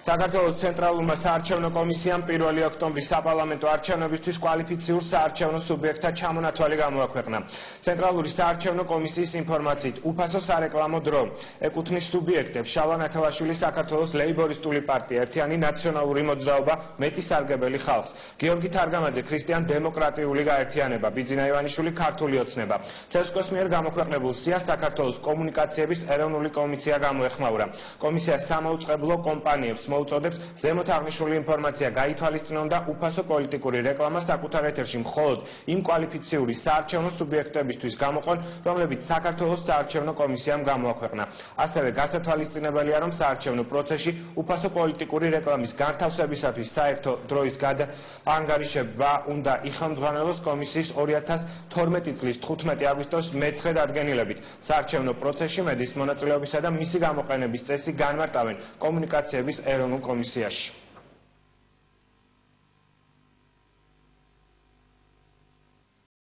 საქართველოს ცენტრალურმა საარჩევნო კომისიამ 1 ოქტომბრის საპარლამენტო არჩევნებისთვის კვალიფიციურ საარჩევნო სუბიექტთა ჩამონათვალი გამოაქვეყნა. ცენტრალური საარჩევნო კომისიის ინფორმაციით, უფასო სარეკლამო დრო ეკუთვნის სუბიექტებს შალვა ნათელაშვილის საქართველოს ლეიბორისტული პარტია, ერთიანი ნაციონალური მოძრაობა, მეტი სარგებელი ხალხს, გიორგი თარგამაძე, ქრისტიან დემოკრატიული გაერთიანება, ბიძინა ივანიშვილი, ქართული ოცნება. CESCO-ს მიერ გამოქვეყნებულ სიას საქართველოს კომუნიკაციების ეროვნული კომისია გამოეხმაურა. კომისია სამაუწყებლო კომპანიებს მოუწოდებს ზემოთ აღნიშნული ინფორმაცია გაითვალისწინონ და უფასო პოლიტიკური რეკლამა საკუთარ ეთერში მხოლოდ იმ კვალიფიციური საარჩევნო სუბიექტებისთვის გამოყონ, რომლებიც საქართველოს საარჩევნო კომისიამ გამოაქვეყნა. ასევე გასათვალისწინებელია, რომ საარჩევნო პროცესში უფასო პოლიტიკური რეკლამის განთავსებისათვის საერთო დროის ანგარიშება უნდა იხელმძღვანელოს კომისიის 2012 წლის 15 აგვისტოს მეცხრე დადგენილებით. საარჩევნო პროცესში მედის მონაწილეობისა და მისი გამოყენების წესი განმარტავენ კომუნიკაციების ეროვნულ კომისიაში.